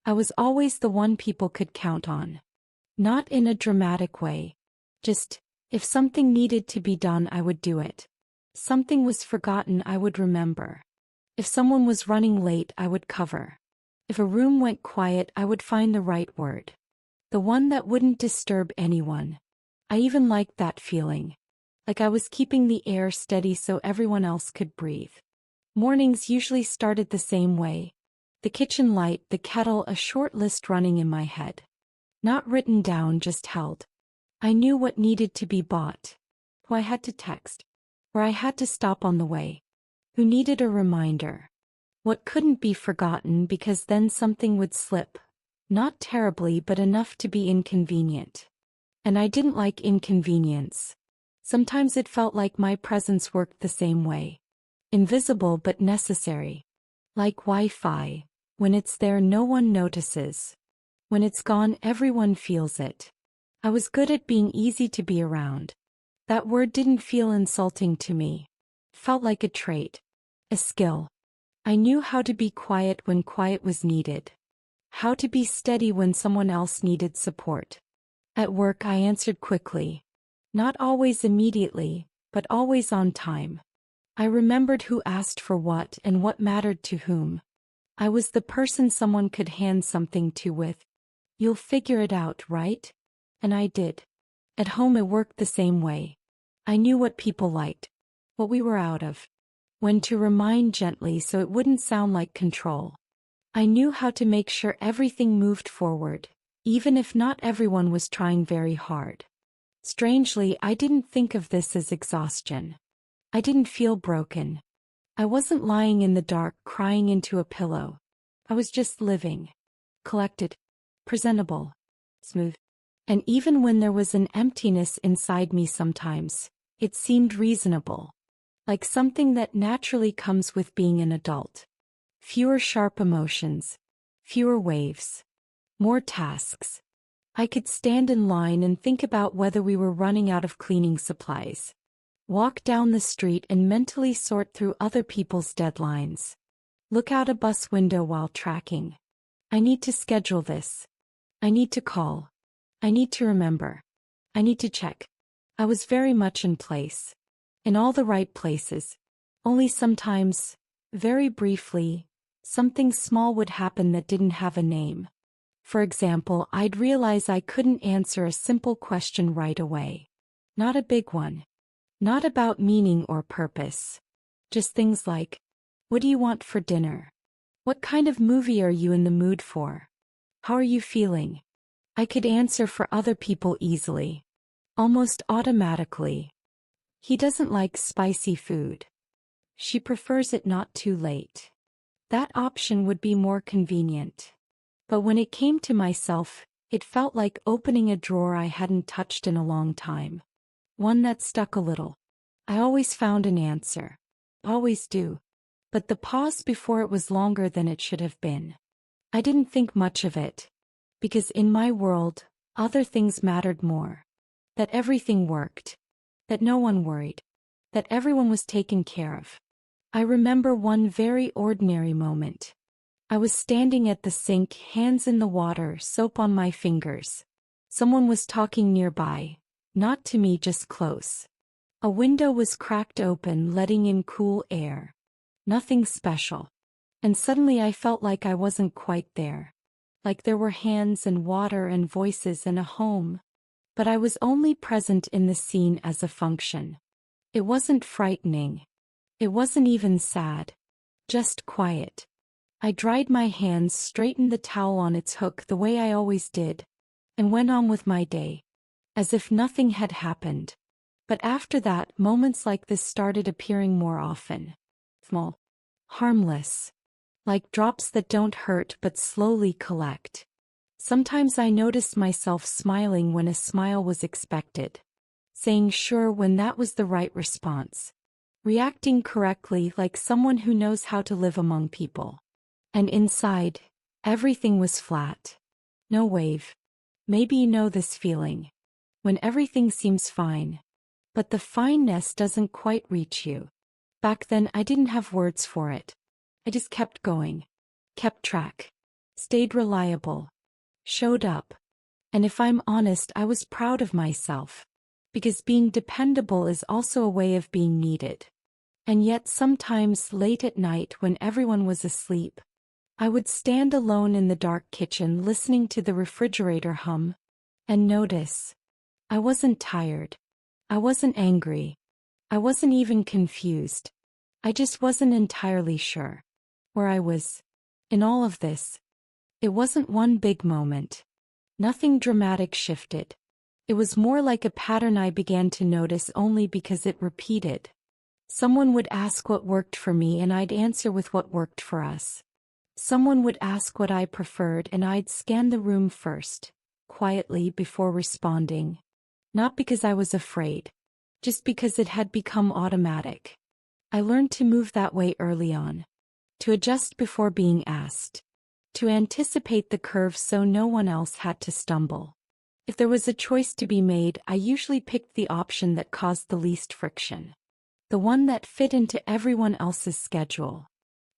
I was always the one people could count on. Not in a dramatic way. Just, if something needed to be done, I would do it. Something was forgotten, I would remember. If someone was running late, I would cover. If a room went quiet, I would find the right word. The one that wouldn't disturb anyone. I even liked that feeling. Like I was keeping the air steady so everyone else could breathe. Mornings usually started the same way. The kitchen light, the kettle, a short list running in my head. Not written down, just held. I knew what needed to be bought. Who I had to text. Where I had to stop on the way. Who needed a reminder. What couldn't be forgotten because then something would slip. Not terribly, but enough to be inconvenient. And I didn't like inconvenience. Sometimes it felt like my presence worked the same way. Invisible but necessary. Like Wi-Fi. When it's there, no one notices. When it's gone, everyone feels it. I was good at being easy to be around. That word didn't feel insulting to me. It felt like a trait. A skill. I knew how to be quiet when quiet was needed. How to be steady when someone else needed support. At work, I answered quickly. Not always immediately, but always on time. I remembered who asked for what and what mattered to whom. I was the person someone could hand something to with, "You'll figure it out, right?" And I did. At home it worked the same way. I knew what people liked, what we were out of, when to remind gently so it wouldn't sound like control. I knew how to make sure everything moved forward, even if not everyone was trying very hard. Strangely, I didn't think of this as exhaustion. I didn't feel broken. I wasn't lying in the dark crying into a pillow. I was just living. Collected. Presentable. Smooth. And even when there was an emptiness inside me sometimes, it seemed reasonable. Like something that naturally comes with being an adult. Fewer sharp emotions. Fewer waves. More tasks. I could stand in line and think about whether we were running out of cleaning supplies. Walk down the street and mentally sort through other people's deadlines. Look out a bus window while tracking. I need to schedule this. I need to call. I need to remember. I need to check. I was very much in place. In all the right places. Only sometimes, very briefly, something small would happen that didn't have a name. For example, I'd realize I couldn't answer a simple question right away. Not a big one. Not about meaning or purpose. Just things like, what do you want for dinner? What kind of movie are you in the mood for? How are you feeling? I could answer for other people easily. Almost automatically. He doesn't like spicy food. She prefers it not too late. That option would be more convenient. But when it came to myself, it felt like opening a drawer I hadn't touched in a long time. One that stuck a little. I always found an answer. Always do. But the pause before it was longer than it should have been. I didn't think much of it. Because in my world, other things mattered more. That everything worked. That no one worried. That everyone was taken care of. I remember one very ordinary moment. I was standing at the sink, hands in the water, soap on my fingers. Someone was talking nearby. Not to me, just close. A window was cracked open, letting in cool air. Nothing special. And suddenly I felt like I wasn't quite there. Like there were hands and water and voices and a home. But I was only present in the scene as a function. It wasn't frightening. It wasn't even sad. Just quiet. I dried my hands, straightened the towel on its hook the way I always did, and went on with my day. As if nothing had happened. But after that, moments like this started appearing more often. Small. Harmless. Like drops that don't hurt but slowly collect. Sometimes I noticed myself smiling when a smile was expected. Saying sure when that was the right response. Reacting correctly like someone who knows how to live among people. And inside, everything was flat. No wave. Maybe you know this feeling. When everything seems fine. But the fineness doesn't quite reach you. Back then I didn't have words for it. I just kept going. Kept track. stayed reliable, showed up. And if I'm honest, I was proud of myself. Because being dependable is also a way of being needed. And yet sometimes late at night when everyone was asleep, I would stand alone in the dark kitchen listening to the refrigerator hum, and notice. I wasn't tired. I wasn't angry. I wasn't even confused. I just wasn't entirely sure where I was in all of this. It wasn't one big moment. Nothing dramatic shifted. It was more like a pattern I began to notice only because it repeated. Someone would ask what worked for me and I'd answer with what worked for us. Someone would ask what I preferred and I'd scan the room first, quietly before responding. Not because I was afraid, just because it had become automatic. I learned to move that way early on. To adjust before being asked. To anticipate the curve so no one else had to stumble. If there was a choice to be made, I usually picked the option that caused the least friction. The one that fit into everyone else's schedule.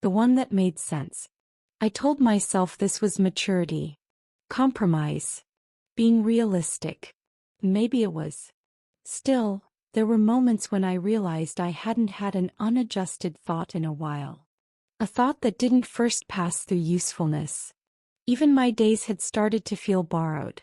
The one that made sense. I told myself this was maturity. Compromise. Being realistic. Maybe it was. Still, there were moments when I realized I hadn't had an unadjusted thought in a while. A thought that didn't first pass through usefulness. Even my days had started to feel borrowed.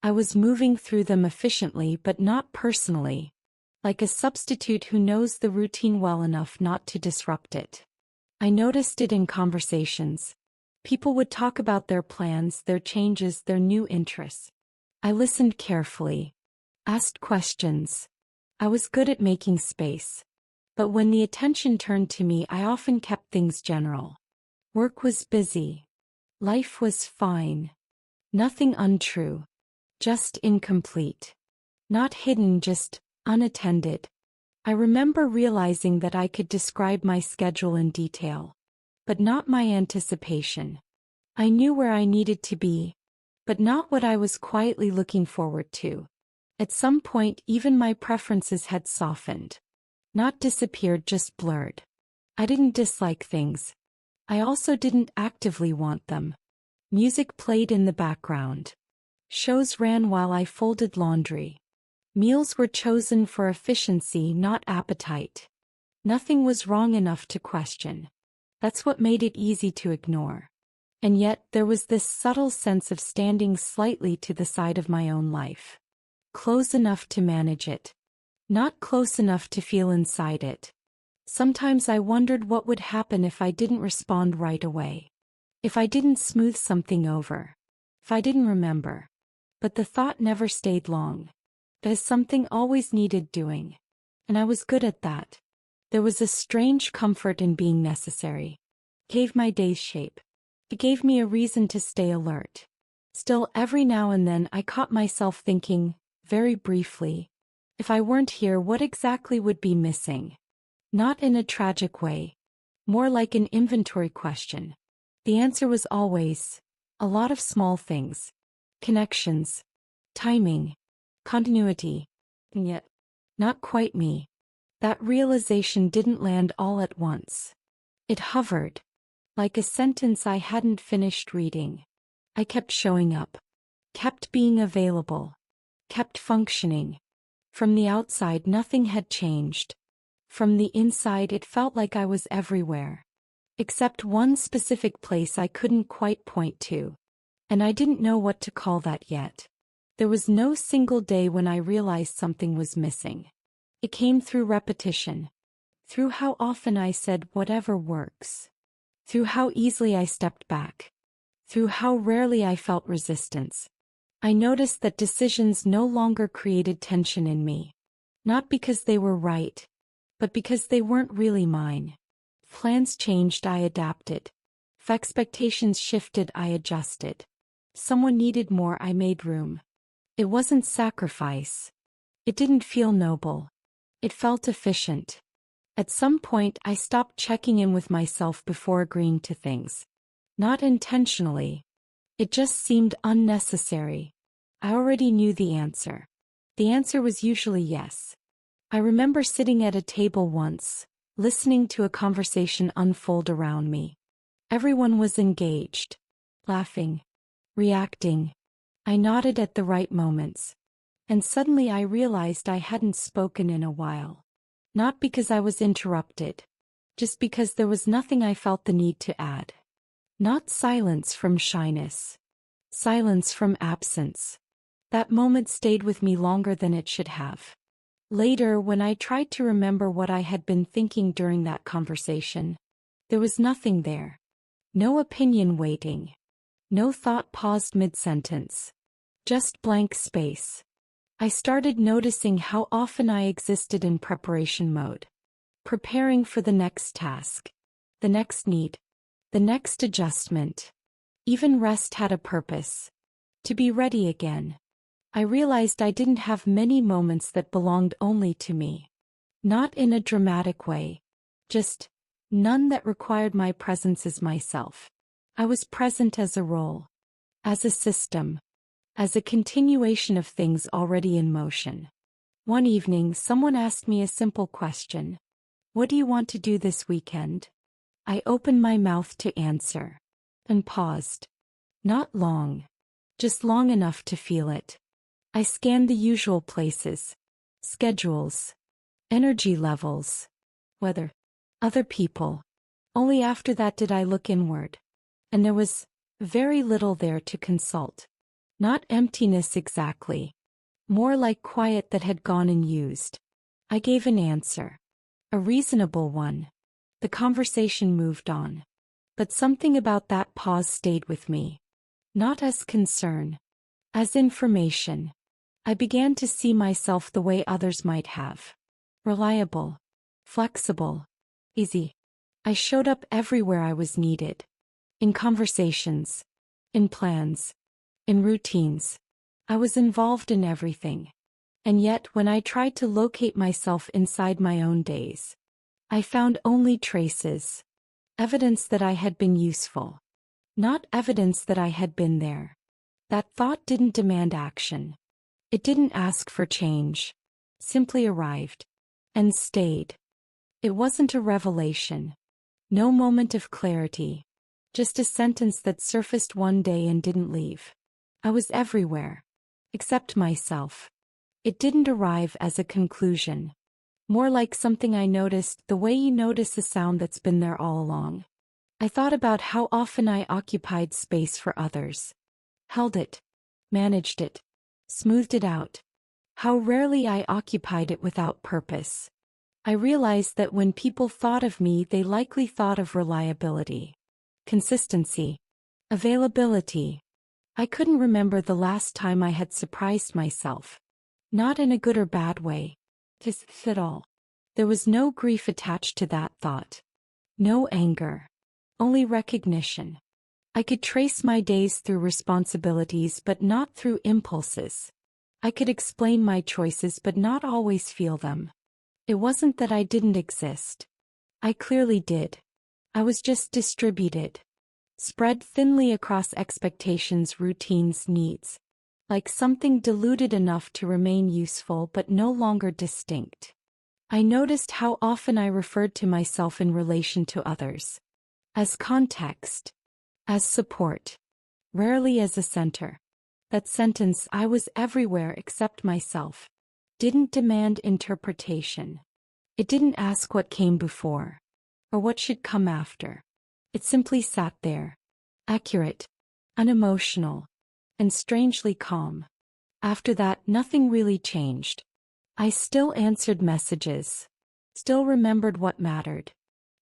I was moving through them efficiently but not personally. Like a substitute who knows the routine well enough not to disrupt it. I noticed it in conversations. People would talk about their plans, their changes, their new interests. I listened carefully. Asked questions. I was good at making space. But when the attention turned to me, I often kept things general. Work was busy. Life was fine. Nothing untrue. Just incomplete. Not hidden, just unattended. I remember realizing that I could describe my schedule in detail. But not my anticipation. I knew where I needed to be. But not what I was quietly looking forward to. At some point, even my preferences had softened. Not disappeared, just blurred. I didn't dislike things. I also didn't actively want them. Music played in the background. Shows ran while I folded laundry. Meals were chosen for efficiency, not appetite. Nothing was wrong enough to question. That's what made it easy to ignore. And yet, there was this subtle sense of standing slightly to the side of my own life. Close enough to manage it. Not close enough to feel inside it. Sometimes I wondered what would happen if I didn't respond right away. If I didn't smooth something over. If I didn't remember. But the thought never stayed long. Because something always needed doing. And I was good at that. There was a strange comfort in being necessary. It gave my days shape. It gave me a reason to stay alert. Still, every now and then I caught myself thinking, very briefly, if I weren't here, what exactly would be missing? Not in a tragic way. More like an inventory question. The answer was always, a lot of small things. Connections. Timing. Continuity. And yet, not quite me. That realization didn't land all at once. It hovered. Like a sentence I hadn't finished reading. I kept showing up. Kept being available. Kept functioning. From the outside, nothing had changed. From the inside, it felt like I was everywhere. Except one specific place I couldn't quite point to. And I didn't know what to call that yet. There was no single day when I realized something was missing. It came through repetition. Through how often I said whatever works. Through how easily I stepped back. Through how rarely I felt resistance. I noticed that decisions no longer created tension in me. Not because they were right, but because they weren't really mine. If plans changed, I adapted. If expectations shifted, I adjusted. If someone needed more, I made room. It wasn't sacrifice. It didn't feel noble. It felt efficient. At some point, I stopped checking in with myself before agreeing to things. Not intentionally. It just seemed unnecessary. I already knew the answer. The answer was usually yes. I remember sitting at a table once, listening to a conversation unfold around me. Everyone was engaged. laughing, reacting. I nodded at the right moments. And suddenly I realized I hadn't spoken in a while. Not because I was interrupted, just because there was nothing I felt the need to add. Not silence from shyness. Silence from absence. That moment stayed with me longer than it should have. Later, when I tried to remember what I had been thinking during that conversation, there was nothing there. No opinion waiting. No thought paused mid-sentence. Just blank space. I started noticing how often I existed in preparation mode. Preparing for the next task. The next need. The next adjustment. Even rest had a purpose. To be ready again. I realized I didn't have many moments that belonged only to me. Not in a dramatic way. Just none that required my presence as myself. I was present as a role. As a system. As a continuation of things already in motion. One evening, someone asked me a simple question. What do you want to do this weekend? I opened my mouth to answer. And paused. Not long. Just long enough to feel it. I scanned the usual places. Schedules. Energy levels. Weather. Other people. Only after that did I look inward. And there was very little there to consult. Not emptiness exactly. More like quiet that had gone unused. I gave an answer. A reasonable one. The conversation moved on. But something about that pause stayed with me. Not as concern. As information. I began to see myself the way others might have. Reliable. Flexible. Easy. I showed up everywhere I was needed. In conversations. In plans. In routines. I was involved in everything. And yet, when I tried to locate myself inside my own days, I found only traces. Evidence that I had been useful. Not evidence that I had been there. That thought didn't demand action. It didn't ask for change. Simply arrived. And stayed. It wasn't a revelation. No moment of clarity. Just a sentence that surfaced one day and didn't leave. I was everywhere. Except myself. It didn't arrive as a conclusion. More like something I noticed, the way you notice a sound that's been there all along. I thought about how often I occupied space for others. Held it. Managed it. Smoothed it out. How rarely I occupied it without purpose. I realized that when people thought of me, they likely thought of reliability. Consistency. Availability. I couldn't remember the last time I had surprised myself. Not in a good or bad way. Just at all. There was no grief attached to that thought. No anger. Only recognition. I could trace my days through responsibilities but not through impulses. I could explain my choices but not always feel them. It wasn't that I didn't exist. I clearly did. I was just distributed. Spread thinly across expectations, routines, needs. Like something diluted enough to remain useful but no longer distinct. I noticed how often I referred to myself in relation to others. As context. As support. Rarely as a center. That sentence, I was everywhere except myself, didn't demand interpretation. It didn't ask what came before. Or what should come after. It simply sat there. Accurate. Unemotional. And strangely calm. After that, nothing really changed. I still answered messages. Still remembered what mattered.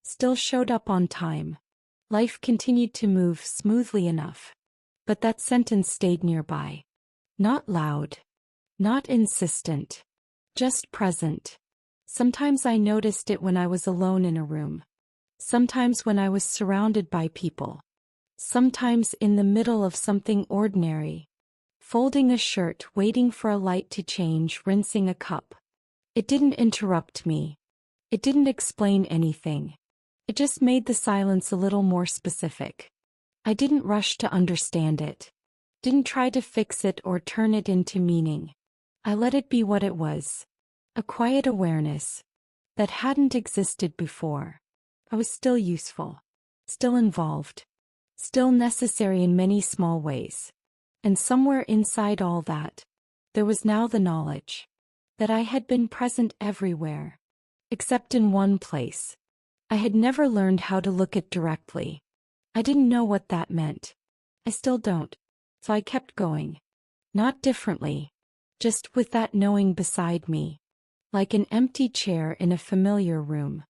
Still showed up on time. Life continued to move smoothly enough. But that sentence stayed nearby. Not loud. Not insistent. Just present. Sometimes I noticed it when I was alone in a room. Sometimes when I was surrounded by people. Sometimes in the middle of something ordinary. Folding a shirt, waiting for a light to change, rinsing a cup. It didn't interrupt me. It didn't explain anything. It just made the silence a little more specific. I didn't rush to understand it. Didn't try to fix it or turn it into meaning. I let it be what it was. A quiet awareness. That hadn't existed before. I was still useful. Still involved. still necessary in many small ways. And somewhere inside all that, there was now the knowledge that I had been present everywhere, except in one place. I had never learned how to look it directly. I didn't know what that meant. I still don't. So I kept going. Not differently, just with that knowing beside me, like an empty chair in a familiar room.